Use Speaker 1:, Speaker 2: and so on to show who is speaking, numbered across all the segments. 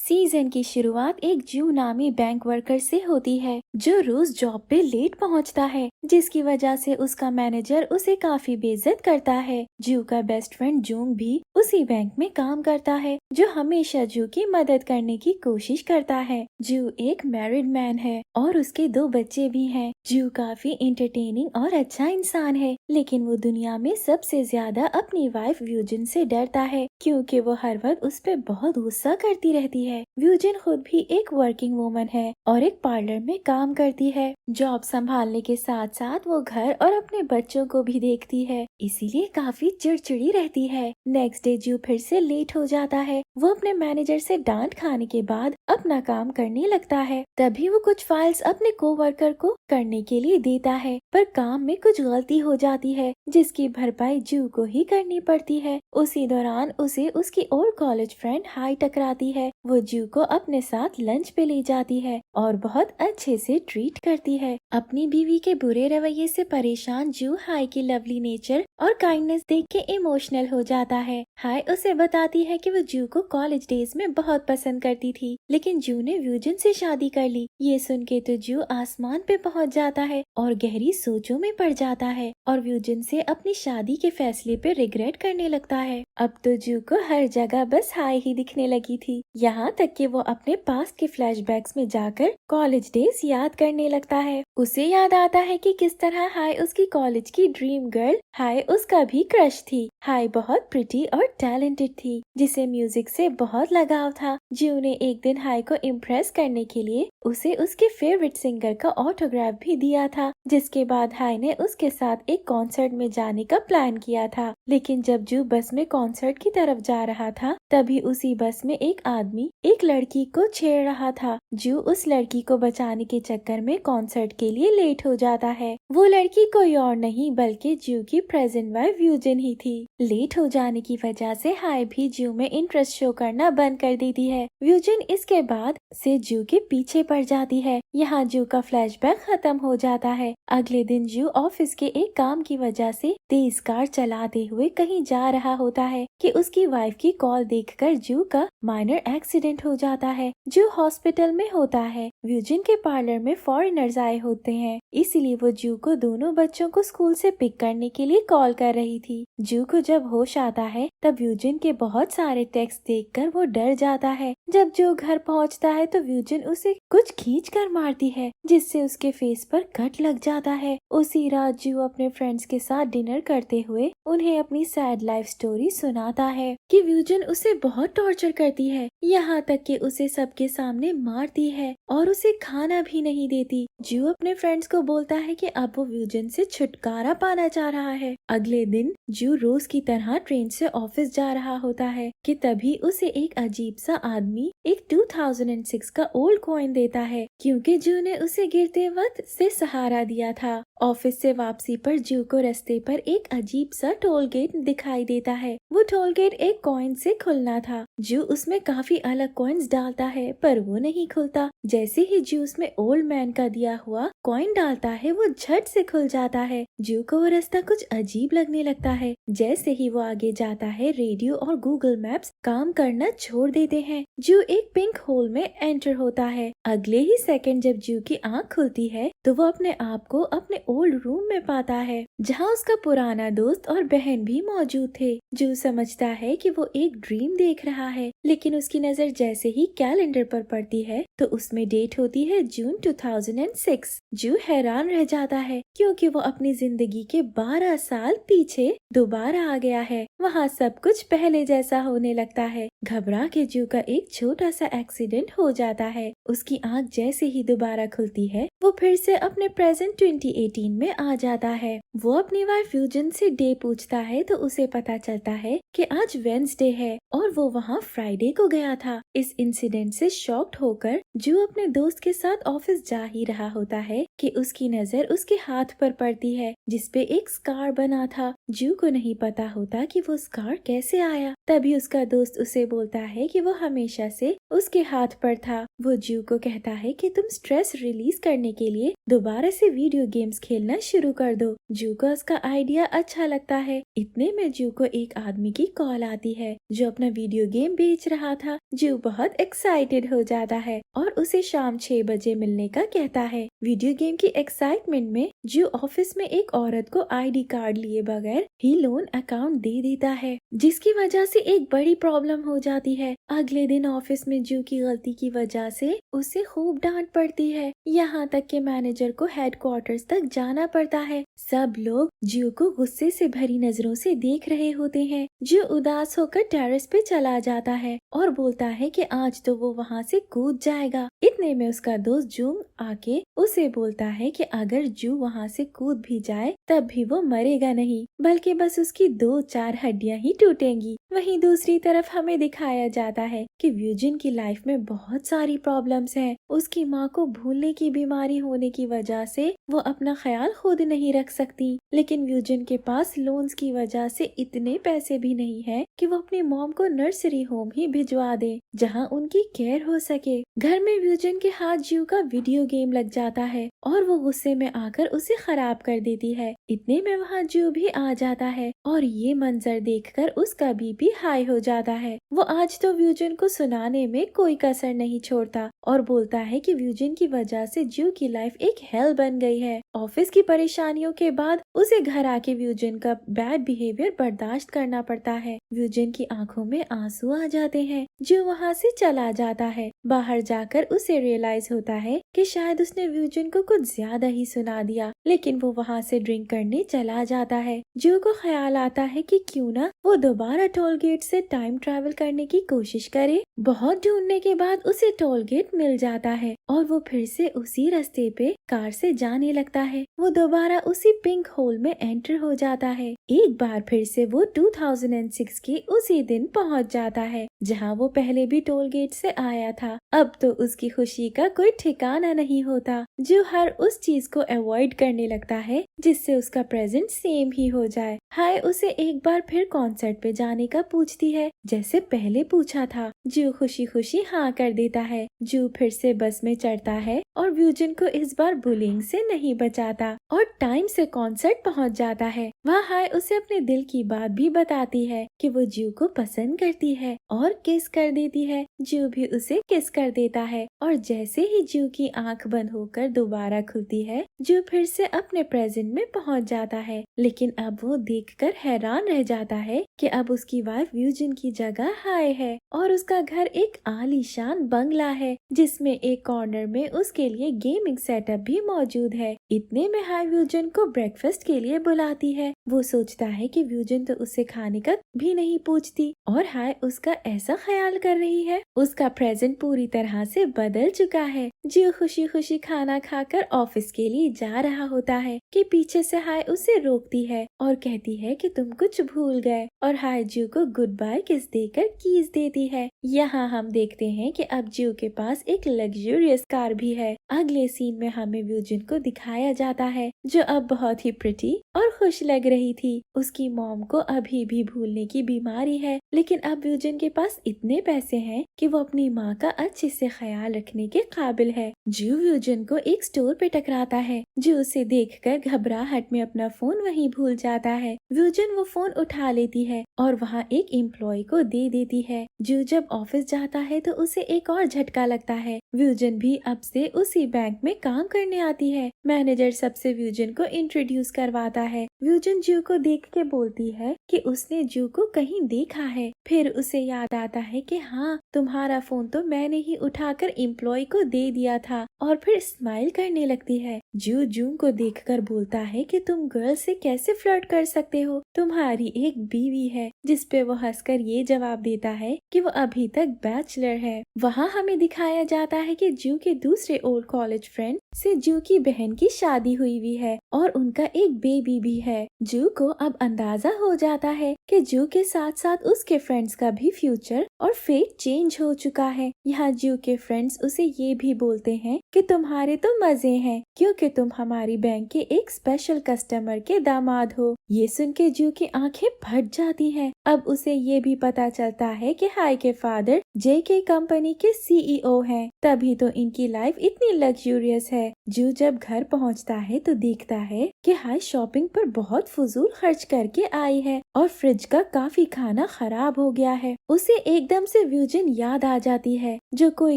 Speaker 1: Season की शुरुआत एक जू नामी बैंक वर्कर से होती है जो रोज जॉब पे लेट पहुंचता है, जिसकी वजह से उसका मैनेजर उसे काफी बेइज्जत करता है। जू का बेस्ट फ्रेंड जूंग भी उसी बैंक में काम करता है, जो हमेशा जू की मदद करने की कोशिश करता है। जू एक मैरिड मैन है और उसके 2 बच्चे भी हैं। जू काफी इंटरटेनिंग और अच्छा इंसान है, लेकिन वो दुनिया में सबसे ज्यादा अपनी वाइफ व्यूजिन से डरता है, क्योंकि वो हर वक्त उस पे बहुत गुस्सा करती रहती है। व्यूजिन खुद भी एक वर्किंग वूमन है और एक पार्लर में काम करती है। जॉब संभालने के साथ साथ वो घर और अपने बच्चों को भी देखती है, इसीलिए काफी चिड़चिड़ी रहती है। नेक्स्ट डे जू फिर से लेट हो जाता है। वो अपने मैनेजर से डांट खाने के बाद अपना काम करने लगता है। तभी वो कुछ फाइल्स अपने कोवर्कर को करने के लिए देता है, पर काम में कुछ गलती हो जाती है, जिसकी भरपाई जू को ही करनी पड़ती है। उसी दौरान उसे उसकी ओल्ड कॉलेज फ्रेंड हाई टकराती है। वो जू को अपने साथ लंच पे ले जाती है और बहुत अच्छे से ट्रीट करती है। अपनी बीवी के बुरे रवैये से परेशान जू हाई की लवली नेचर और काइंडनेस देख के इमोशनल हो जाता है। हाई उसे बताती है कि वो जू को कॉलेज डेज में बहुत पसंद करती थी, लेकिन जू ने व्यूजन से शादी कर ली। ये सुन के तो जू आसमान पे पहुंच जाता है और गहरी सोचों में पड़ जाता है और व्यूजन से अपनी शादी के फैसले पे रिग्रेट करने लगता है। अब तो जू को हर जगह बस हाई ही दिखने लगी थी, यहाँ तक कि वो अपने पास्ट के फ्लैशबैक्स में जाकर कॉलेज डेज याद करने लगता है। उसे याद आता है कि किस तरह हाई उसकी कॉलेज की ड्रीम गर्ल हाई उसका भी क्रश थी। हाई बहुत प्रिटी और टैलेंटेड थी, जिसे म्यूजिक से बहुत लगाव था। जू ने एक दिन हाई को इम्प्रेस करने के लिए उसे उसके फेवरेट सिंगर का ऑटोग्राफ भी दिया था, जिसके बाद हाई ने उसके साथ एक कॉन्सर्ट में जाने का प्लान किया था। लेकिन जब जू बस में कॉन्सर्ट की तरफ जा रहा था, तभी उसी बस में एक आदमी एक लड़की को छेड़ रहा था। जू उस लड़की को बचाने के चक्कर में कॉन्सर्ट के लिए लेट हो जाता है। वो लड़की कोई और नहीं बल्कि जू की प्रेजेंट वाइफ व्यूजिन ही थी। लेट हो जाने की वजह से हाई भी जू में इंटरेस्ट शो करना बंद कर देती है। व्यूजिन इसके बाद से जू के पीछे पड़ जाती है। यहाँ जू का फ्लैशबैक खत्म हो जाता है। अगले दिन जू ऑफिस के एक काम की वजह से तेज कार चलाते हुए कहीं जा रहा होता है कि उसकी वाइफ की कॉल देखकर जू का माइनर एक्सीडेंट हो जाता है। जू हॉस्पिटल में होता है। व्यूजिन के पार्लर में फॉरेनर्स आए होते हैं, इसीलिए वो जू को दोनों बच्चों को स्कूल से पिक करने के लिए कॉल कर रही थी। जू को जब होश आता है, तब व्यूजिन के बहुत सारे टेक्स्ट देखकर वो डर जाता है। जब जू घर पहुंचता है तो व्यूजिन उसे कुछ खींच कर मारती है, जिससे उसके फेस पर कट लग जाता है। उसी रात जू अपने फ्रेंड्स के साथ डिनर करते हुए उन्हें अपनी सैड लाइफ स्टोरी सुनाता है कि व्यूजिन उसे बहुत टॉर्चर करती है, यहाँ तक कि उसे सबके सामने मारती है और उसे खाना भी नहीं देती। जू अपने फ्रेंड्स को बोलता है कि अब वो व्यूजिन से छुटकारा पाना चाह रहा है। अगले दिन जू रोज की तरह ट्रेन से ऑफिस जा रहा होता है कि तभी उसे एक अजीब सा आदमी एक 2006 का ओल्ड कॉइन देता है, क्योंकि जू ने उसे गिरते वक्त से सहारा दिया था। ऑफिस से वापसी पर जू को रास्ते पर एक अजीब सा टोल गेट दिखाई देता है। वो टोल गेट एक कॉइन से खुलना था। जू उसमें काफी अलग कॉइन्स डालता है, पर वो नहीं खुलता। जैसे ही जू उसमें ओल्ड मैन का दिया हुआ कॉइन डालता है, वो झट से खुल जाता है। जू को वो रास्ता कुछ अजीब लगने लगता है। जैसे ही वो आगे जाता है, रेडियो और गूगल मैप्स काम करना छोड़ देते हैं। जू एक पिंक होल में एंटर होता है। अगले ही सेकंड जब जू की आंख खुलती है, तो वो अपने आप को अपने ओल्ड रूम में पाता है, जहाँ उसका पुराना दोस्त और बहन भी मौजूद थे। जू समझता है कि वो एक ड्रीम देख रहा है, लेकिन उसकी नजर जैसे ही कैलेंडर पर पड़ती है तो उसमें डेट होती है जून 2006। जू हैरान रह जाता है, क्योंकि वो अपनी जिंदगी के 12 साल पीछे दोबारा आ गया है। वहाँ सब कुछ पहले जैसा होने लगता है। घबरा के जू का एक छोटा सा एक्सीडेंट हो जाता है। उसकी आंख जैसे ही दोबारा खुलती है, वो फिर से अपने प्रेजेंट 2018 में आ जाता है। वो अपनी वाइफ व्यूजिन से डे पूछता है तो उसे पता चलता है कि आज वेंसडे है और वो वहाँ फ्राइडे को गया था। इस इंसिडेंट से शॉक्ड होकर जू अपने दोस्त के साथ ऑफिस जा ही रहा होता है कि उसकी नजर उसके हाथ पर पड़ती है, जिसपे एक स्कार बना था। जू को नहीं पता होता कि वो स्कार कैसे आया। तभी उसका दोस्त उसे बोलता है कि वो हमेशा से उसके हाथ पर था। वो जू को कहता है कि तुम स्ट्रेस रिलीज करने के लिए दोबारा से वीडियो गेम्स खेलना शुरू कर दो। जू को उसका आइडिया अच्छा लगता है। इतने में जू को एक आदमी की कॉल आती है जो अपना वीडियो गेम बेच रहा था। जू बहुत एक्साइटेड हो जाता है और उसे शाम 6 बजे मिलने का कहता है। वीडियो गेम की एक्साइटमेंट में जू ऑफिस में एक औरत को आईडी कार्ड लिए बगैर ही लोन अकाउंट दे देता है, जिसकी वजह से एक बड़ी प्रॉब्लम हो जाती है। अगले दिन ऑफिस में जू की गलती की वजह से उसे खूब डांट पड़ती है, यहाँ तक कि मैनेजर को हेडक्वार्टर्स तक जाना पड़ता है। सब लोग जू को गुस्से से भरी नजरों से देख रहे होते हैं। जू उदास होकर टेरेस पे चला जाता है और बोलता है कि आज तो वो वहाँ से कूद जाएगा। इतने में उसका दोस्त जूंग आके उसे बोलता है कि अगर जू वहाँ से कूद भी जाए तब भी वो मरेगा नहीं, बल्कि बस उसकी 2-4 हड्डियां ही टूटेंगी। वहीं दूसरी तरफ हमें दिखाया जाता है कि व्यूजिन की लाइफ में बहुत सारी प्रॉब्लम्स हैं। उसकी माँ को भूलने की बीमारी होने की वजह से वो अपना ख्याल खुद नहीं रख सकती, लेकिन व्यूजिन के पास लोन्स की वजह से इतने पैसे भी नहीं है कि वो अपनी मॉम को नर्सरी होम ही भिजवा दे जहाँ उनकी केयर हो सके। घर में व्यूजिन के हाथ जू का वीडियो गेम लग जाता है और वो गुस्से में आकर उसे खराब कर देती है। इतने में वहाँ जू भी आ जाता है और ये मंजर देखकर उसका बीपी हाई हो जाता है। वो आज तो व्यूजिन को सुनाने में कोई कसर नहीं छोड़ता और बोलता है कि व्यूजिन की वजह से जू की लाइफ एक हेल बन गई है। ऑफिस की परेशानियों के बाद उसे घर आके व्यूजिन का बैड बिहेवियर बर्दाश्त करना पड़ता है। व्यूजिन की आंखों में आंसू आ जाते हैं। जू वहाँ से चला जाता है। बाहर जाकर उसे रियलाइज होता है कि शायद उसने व्यूजिन को कुछ ज्यादा ही सुना दिया, लेकिन वो वहाँ से ड्रिंक करने चला जाता है। जू को ख्याल आता है कि क्यों ना वो दोबारा टोल गेट से टाइम ट्रैवल करने की कोशिश करे। बहुत ढूंढने के बाद उसे टोल गेट मिल जाता है और वो फिर से उसी रास्ते पे कार से जाने लगता है। वो दोबारा उसी पिंक होल में एंटर हो जाता है। एक बार फिर से वो 2006 के उसी दिन पहुंच जाता है जहां वो पहले भी टोल गेट से आया था। अब तो उसकी खुशी का कोई ठिकाना नहीं होता। जो हर उस चीज को अवॉइड करने लगता है जिससे उसका प्रेजेंट सेम ही हो जाए। हाय उसे एक बार फिर कॉन्सर्ट पे जाने का पूछती है जैसे पहले पूछा था। जू खुशी खुशी हाँ कर देता है। जू फिर से बस में चढ़ता है और व्यूजिन को इस बार बुलिंग से नहीं बचाता और टाइम से कॉन्सर्ट पहुंच जाता है। वह हाय उसे अपने दिल की बात भी बताती है कि वो जू को पसंद करती है और किस कर देती है। जू भी उसे किस कर देता है और जैसे ही जू की आंख बंद होकर दोबारा खुलती है, जू फिर से अपने प्रेजेंट में पहुंच जाता है। लेकिन अब वो देखकर हैरान रह जाता है कि अब उसकी वाइफ व्यूजिन की जगह हाय है और उसका घर एक आलीशान बंगला है जिसमें एक कॉर्नर में उसके लिए गेमिंग सेटअप भी मौजूद है। इतने में हाय व्यूजिन को ब्रेकफास्ट के लिए बुलाती है। वो सोचता है कि व्यूजिन तो उससे खाने का भी नहीं पूछती और हाय उसका ऐसा ख्याल कर रही है। उसका प्रेजेंट पूरी तरह से बदल चुका है। जो खुशी खुशी खाना खाकर ऑफिस के लिए जा रहा होता है कि पीछे से हाय उसे रोकती है और कहती है कि तुम कुछ भूल गए और हाय जू को गुड बाय किस देकर कीज देती है। यहाँ हम देखते हैं कि अब जू के पास एक लग्जरियस कार भी है। अगले सीन में हमें व्यूजिन को दिखाया जाता है जो अब बहुत ही प्रिटी और खुश लग रही थी। उसकी मॉम को अभी भी भूलने की बीमारी है, लेकिन अब व्यूजिन के पास इतने पैसे हैं कि वो अपनी माँ का अच्छे से ख्याल रखने के काबिल है। जू व्यूजिन को एक स्टोर पे टकराता है। जू उसे देखकर घबराहट में अपना फोन वहीं भूल जाता है। व्यूजिन वो फोन उठा लेती है और वहाँ एक एम्प्लॉय को दे देती है। जू जब ऑफिस जाता है तो उसे एक और झटका लगता है। व्यूजिन भी अब से उसी बैंक में काम करने आती है। मैनेजर सबसे व्यूजिन को इंट्रोड्यूस करवाता है। व्यूजिन जू को देख के बोलती है कि उसने जू को कहीं देखा है। फिर उसे याद आता है कि हाँ तुम्हारा फोन तो मैंने ही उठाकर एम्प्लॉय को दे दिया था और फिर स्माइल करने लगती है। जू जू को देखकर बोलता है कि तुम गर्ल से कैसे फ्लर्ट कर सकते हो, तुम्हारी एक बीवी है। जिसपे वो हंसकर ये जवाब देता है कि वो अभी तक बैचलर है। वहाँ हमें दिखाया जाता है कि जू के दूसरे ओल्ड कॉलेज फ्रेंड से जू की बहन की शादी हुई है और उनका एक बेबी भी है। जू को अब अंदाजा हो जाता है कि जू के साथ साथ उसके फ्रेंड्स का भी फ्यूचर और फेट चेंज हो चुका है। यहाँ जू के फ्रेंड्स उसे ये भी बोलते हैं कि तुम्हारे तो मजे हैं क्योंकि तुम हमारी बैंक के एक स्पेशल कस्टमर के दामाद हो। ये सुन के जू की आंखें फट जाती हैं। अब उसे ये भी पता चलता है कि हाय के फादर JK कंपनी के CEO हैं, तभी तो इनकी लाइफ इतनी लग्जूरियस है। जू जब घर पहुंचता है तो देखता है कि हाय शॉपिंग पर बहुत फजूल खर्च करके आई है और फ्रिज का काफी खाना खराब हो गया है। उसे एकदम से व्यूजन याद आ जाती है जो कोई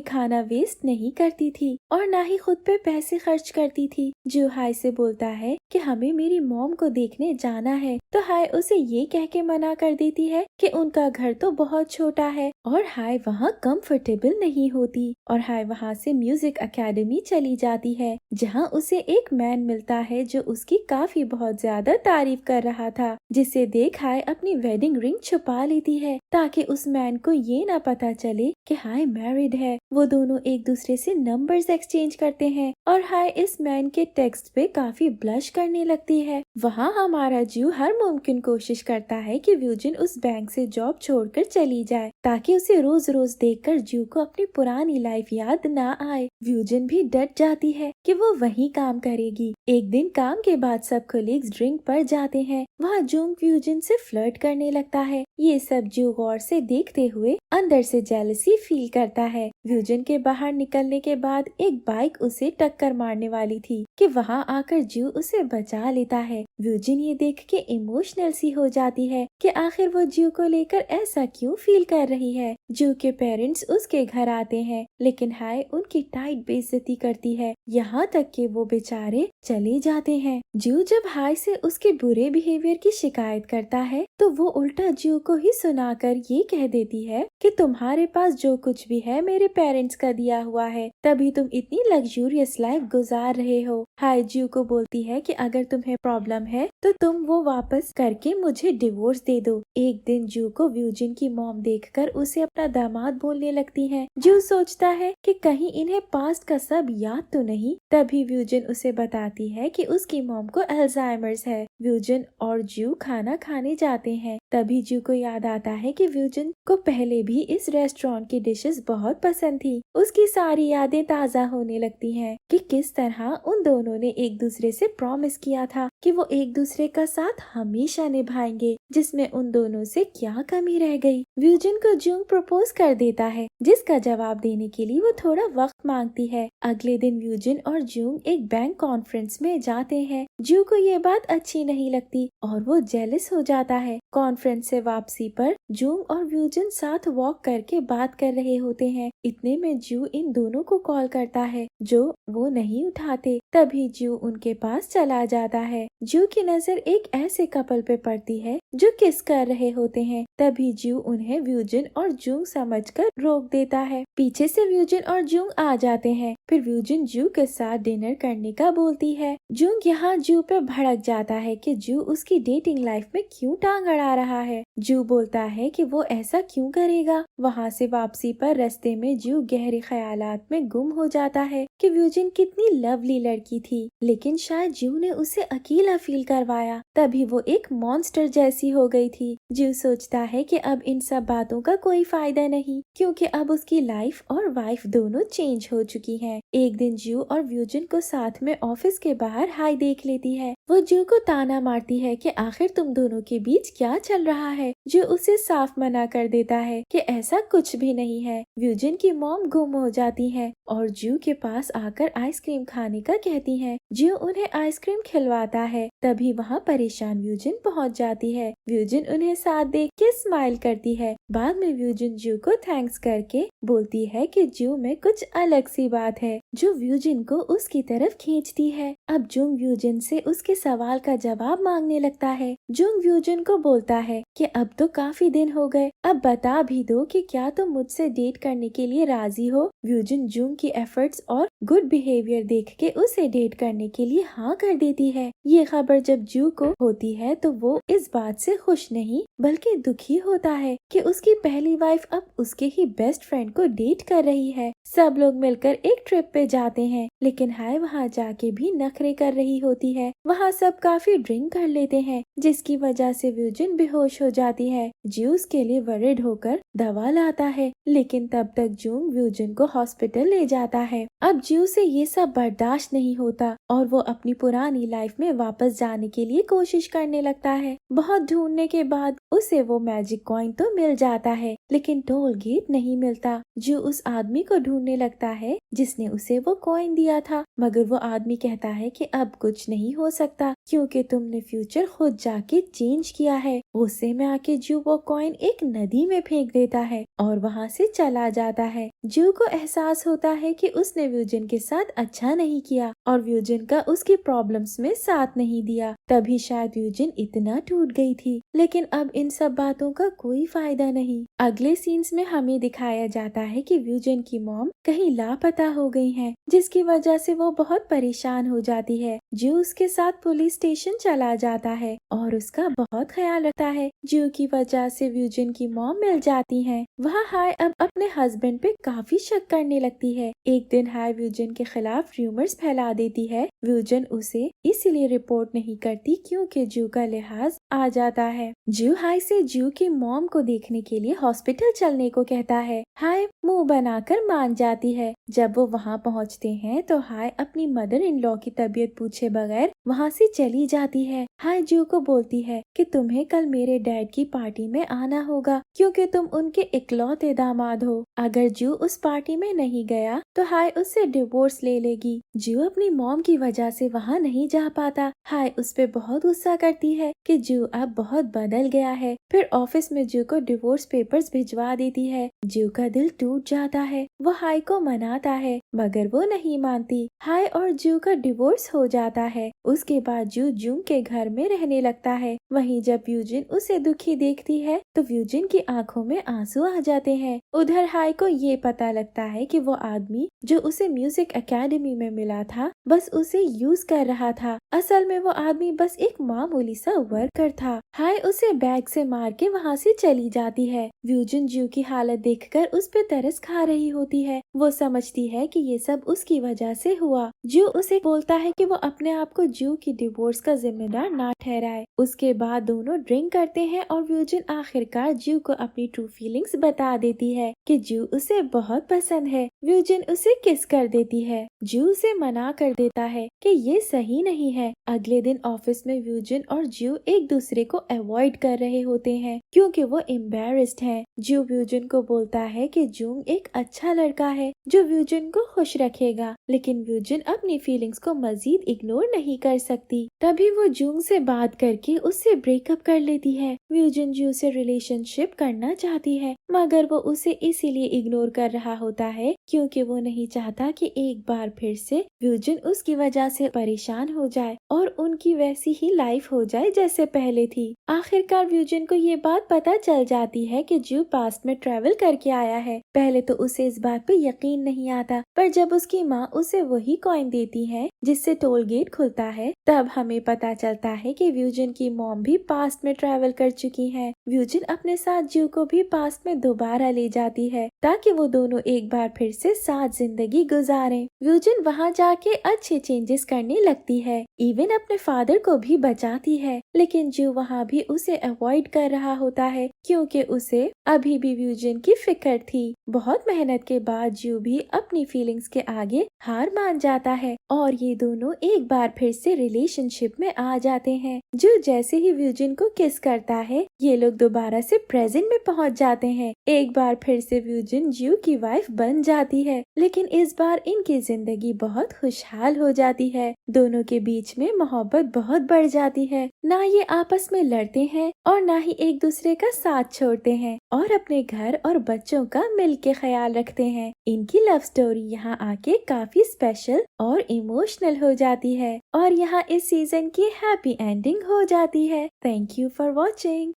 Speaker 1: खाना वेस्ट नहीं करती थी और ना ही खुद पे पैसे खर्च करती थी। जू हाय से बोलता है कि हमें मेरी मॉम को देखने जाना है, तो हाय उसे ये कह के मना कर देती है कि उनका घर तो बहुत छोटा है और हाय वहाँ कंफर्टेबल नहीं होती और हाय वहाँ से म्यूजिक एकेडमी चली जाती है जहाँ उसे एक मैन मिलता है जो उसकी काफी बहुत ज्यादा तारीफ कर रहा था, जिसे देख हाय अपनी वेडिंग रिंग छुपा लेती है ताकि उस मैन को ये ना पता चले कि हाय मैरिड है। वो दोनों एक दूसरे से नंबर्स एक्सचेंज करते हैं और हाय इस मैन के टेक्स्ट पे काफी ब्लश करने लगती है। वहाँ हमारा जू हर मुमकिन कोशिश करता है कि व्यूजन उस बैंक से जॉब छोड़कर चली जाए ताकि उसे रोज रोज देखकर जू को अपनी पुरानी लाइफ याद ना आए। व्यूजन भी डट जाती है कि वो वहीं काम करेगी। एक दिन काम के बाद सब कोलीग्स ड्रिंक पर जाते हैं। वहाँ जूंग व्यूजन से फ्लर्ट करने लगता है। ये सब जू गौर से देखते हुए अंदर से जेलसी फील करता है। व्यूजन के बाहर निकलने के बाद एक बाइक उसे टक्कर मारने वाली थी कि वहाँ आकर जू उसे बचा लेता है। व्यूजन ये देख के इमोशनल सी हो जाती है कि आखिर वो जू को लेकर ऐसा क्यों फील कर रही है। जू के पेरेंट्स उसके घर आते हैं लेकिन हाय उनकी टाइट बेइज्जती करती है, यहाँ तक कि वो बेचारे चले जाते हैं। जू जब हाय से उसके बुरे बिहेवियर की शिकायत करता है तो वो उल्टा जू को ही सुनाकर ये कह देती है कि तुम्हारे पास जो कुछ भी है मेरे पेरेंट्स का दिया हुआ है, तभी तुम इतनी लग्जूरियस लाइफ गुजार रहे हो। हाय जू को बोलती है कि अगर तुम्हें प्रॉब्लम है तो तुम वो वापस करके मुझे डिवोर्स दे दो। एक दिन जू को व्यूजन की मॉम देखकर उसे अपना दामाद बोलने लगती है। जू सोचता है कि कहीं इन्हें पास्ट का सब याद तो नहीं। तभी व्यूजन उसे बताती है कि उसकी मॉम को अल्जाइमर्स है। व्यूजन और जू खाना खाने जाते हैं। तभी जू को याद आता है कि व्यूजन को पहले भी इस रेस्टोरेंट की डिशेस बहुत पसंद थी। उसकी सारी यादें ताज़ा होने लगती हैं कि किस तरह उन दोनों ने एक दूसरे से प्रॉमिस किया था कि वो एक दूसरे का साथ हमेशा निभाएंगे, जिसमें उन दोनों से क्या कमी रह गई। व्यूजन को जूंग प्रपोज कर देता है जिसका जवाब देने के लिए वो थोड़ा वक्त मांगती है। अगले दिन व्यूजन और जूंग एक बैंक कॉन्फ्रेंस में जाते हैं। जू को ये बात अच्छी नहीं लगती और वो जेलस हो जाता है। कॉन्फ्रेंस से वापसी पर जूंग और व्यूजन साथ वॉक करके बात कर रहे होते हैं। इतने में जू इन दोनों को कॉल करता है जो वो नहीं उठाते। तभी जू उनके पास चला जाता है। जू की नजर एक ऐसे कपल पे पड़ती है जो किस कर रहे होते हैं। तभी जू उन्हें व्यूजन और जूंग समझकर रोक देता है। पीछे से व्यूजन और जूंग आ जाते हैं। फिर व्यूजन जू के साथ डिनर करने का बोलती है। जूंग यहाँ जू पे भड़क जाता है कि जू उसकी डेटिंग लाइफ में क्यों टांग अड़ा रहा है। जू बोलता है कि वो ऐसा क्यों करेगा। वहाँ से वापसी पर रास्ते में जू गहरे ख्यालात में गुम हो जाता है कि व्यूजन कितनी लवली लड़की थी, लेकिन शायद जू ने उसे अकेला फील करवाया। तभी वो एक मॉन्स्टर जैसी हो गई थी। जू सोचता है कि अब इन सब बातों का कोई फायदा नहीं, क्योंकि अब उसकी लाइफ और वाइफ दोनों चेंज हो चुकी हैं। एक दिन जू और व्यूजन को साथ में ऑफिस के बाहर हाय देख लेती है। वो जू को ताना मारती है कि आखिर तुम दोनों के बीच क्या चल रहा है। जो उसे साफ मना कर देता है कि ऐसा कुछ भी नहीं है। व्यूजन की मॉम गुम हो जाती है और जू के पास आकर आइसक्रीम खाने का कहती है। जू उन्हें आइसक्रीम खिलवाता है। तभी वहाँ परेशान व्यूजन पहुँच जाती है। व्यूजन उन्हें साथ देख के स्माइल करती है। बाद में व्यूजन जू को थैंक्स करके बोलती है कि जू में कुछ अलग सी बात है जो व्यूजन को उसकी तरफ खींचती है। अब जूंग व्यूजन से उसके सवाल का जवाब मांगने लगता है। जूंग व्यूजन को बोलता है कि अब तो काफी दिन हो गए, अब बता भी दो कि क्या तुम मुझसे डेट करने के लिए राजी हो। व्यूजन जूंग की एफर्ट्स और गुड बिहेवियर देख के उसे डेट करने के लिए हाँ कर देती है। ये खबर जब जू को होती है तो वो इस बात से खुश नहीं बल्कि दुखी होता है कि उसकी पहली वाइफ अब उसके ही बेस्ट फ्रेंड को डेट कर रही है। सब लोग मिलकर एक ट्रिप पे जाते हैं, लेकिन हाय वहाँ जाके भी नखरे कर रही होती है। वहाँ सब काफी ड्रिंक कर लेते हैं, जिसकी वजह से व्यूजन बेहोश हो जाती है। जूस के लिए वरिड होकर दवा लाता है, लेकिन तब तक जूंग व्यूजन को हॉस्पिटल ले जाता है। अब जू से ये सब बर्दाश्त नहीं होता और वो अपनी पुरानी लाइफ में वापस जाने के लिए कोशिश करने लगता है। बहुत ढूंढने के बाद उसे वो मैजिक कॉइन तो मिल जाता है, लेकिन टोल गेट नहीं मिलता। जू उस आदमी को ढूंढने लगता है जिसने उसे उसे वो कॉइन दिया था, मगर वो आदमी कहता है कि अब कुछ नहीं हो सकता क्योंकि तुमने फ्यूचर खुद जाके चेंज किया है। गुस्से में आके जू वो कॉइन एक नदी में फेंक देता है और वहाँ से चला जाता है। जू को एहसास होता है कि उसने व्यूजिन के साथ अच्छा नहीं किया और व्यूजिन का उसकी प्रॉब्लम्स में साथ नहीं दिया, तभी शायद व्यूजिन इतना टूट गई थी। लेकिन अब इन सब बातों का कोई फायदा नहीं। अगले सीन्स में हमें दिखाया जाता है कि व्यूजिन की मॉम कहीं लापता हो गई है, जिसकी वजह से वो बहुत परेशान हो जाती है। जू उसके साथ पुलिस स्टेशन चला जाता है और उसका बहुत ख्याल रखता है। जू की वजह से व्यूजिन की मॉम मिल जाती है। वहाँ हाय अब अपने हस्बैंड पे काफी शक करने लगती है। एक दिन हाय व्यूजिन के खिलाफ रूमर्स फैला देती है। व्यूजिन उसे इसलिए रिपोर्ट नहीं करती क्योंकि जू का लिहाज आ जाता है। जू हाय से जू की मॉम को देखने के लिए हॉस्पिटल चलने को कहता है। हाय मुंह बनाकर मान जाती है। जब वो वहाँ पहुँचते हैं तो हाय अपनी मदर इन लॉ की तबीयत पूछे बगैर वहाँ से चली जाती है। हाय जू को बोलती है कि तुम्हें कल मेरे डैड की पार्टी में आना होगा क्योंकि तुम उनके इकलौते दामाद हो। अगर जू उस पार्टी में नहीं गया तो हाय उससे डिवोर्स ले लेगी। जू अपनी मॉम की वजह से वहाँ नहीं जा पाता। हाय उस पे बहुत गुस्सा करती है कि जू अब बहुत बदल गया है। फिर ऑफिस में जू को डिवोर्स पेपर्स भिजवा देती है। जू का दिल टूट जाता है। वो हाय को मनाता है मगर वो नहीं मानती। हाय और जू का डिवोर्स हो जाता है। उसके बाद जू जूंग के घर में रहने लगता है। वहीं जब व्यूजिन उसे दुखी देखती है तो व्यूजिन की आंखों में आंसू आ जाते हैं। उधर हाय को ये पता लगता है कि वो आदमी जो उसे म्यूजिक एकेडमी में मिला था बस उसे यूज कर रहा था। असल में वो आदमी बस एक मामूली सा वर्कर था। हाय उसे बैग से मार के वहाँ से चली जाती है। व्यूजिन जू की हालत देखकर उस पे तरस खा रही होती है। वो समझती है कि ये सब उसकी वजह से हुआ। जू उसे बोलता है कि वो अपने आप को जू की डिवोर्स का जिम्मेदार ना ठहराए। उसके बाद दोनों ड्रिंक करते हैं और व्यूजिन आखिरकार जू को अपनी ट्रू फीलिंग्स बता देती है कि जू उसे बहुत पसंद है। व्यूजिन उसे किस कर देती है। जू उसे मना कर देता है कि ये सही नहीं है। अगले दिन ऑफिस में व्यूजिन और जू एक दूसरे को अवॉइड कर रहे होते हैं क्योंकि वो एम्बेरस्ड है। जू व्यूजिन को बोलता है कि जूंग एक अच्छा लड़का है जो व्यूजिन को खुश रखेगा, लेकिन व्यूजिन अपनी फीलिंग्स को मजीद इग्नोर नहीं कर सकती। तभी वो जूंग से बात करके उससे ब्रेकअप कर लेती है। व्यूजिन जू से रिलेशनशिप करना चाहती है मगर वो उसे इसीलिए इग्नोर कर रहा होता है क्योंकि वो नहीं चाहता कि एक बार फिर से व्यूजिन उसकी वजह से परेशान हो जाए और उनकी वैसी ही लाइफ हो जाए जैसे पहले थी। आखिरकार व्यूजिन को ये बात पता चल जाती है कि जू पास्ट में ट्रेवल करके आया है। पहले तो उसे इस बात पे यकीन नहीं आता, पर जब उसकी माँ उसे वही कॉइन देती है जिससे टोल गेट खुलता है तब हमें पता चलता है कि व्यूजिन की मॉम भी पास्ट में ट्रेवल कर चुकी है। व्यूजिन अपने साथ जू को भी पास्ट में दोबारा ले जाती है ताकि वो दोनों एक बार फिर से साथ जिंदगी गुजारें। व्यूजिन वहाँ जाके अच्छे चेंजेस करने लगती है, इवन अपने फादर को भी बचाती है, लेकिन जू वहाँ भी उसे अवॉइड कर रहा होता है क्योंकि उसे अभी भी व्यूजिन की फिक्र थी। बहुत मेहनत के बाद जू भी अपनी फीलिंग्स के आगे हार मान जाता है और ये दोनों एक बार फिर से रिलेशनशिप में आ जाते हैं। जू जैसे ही व्यूजिन को किस करता है ये लोग दोबारा से प्रेजेंट में पहुंच जाते हैं। एक बार फिर से व्यूजिन जू की वाइफ बन जाती है, लेकिन इस बार इनकी जिंदगी बहुत खुशहाल हो जाती है। दोनों के बीच में मोहब्बत बहुत बढ़ जाती है। ना ये आपस में लड़ते हैं और ना ही एक दूसरे का साथ छोड़ते हैं और अपने घर और बच्चों का मिल के ख्याल रखते हैं। इनकी लव स्टोरी यहाँ आके काफी स्पेशल और इमोशनल हो जाती है और यहाँ इस सीजन की हैप्पी एंडिंग हो जाती है। Thank you for watching.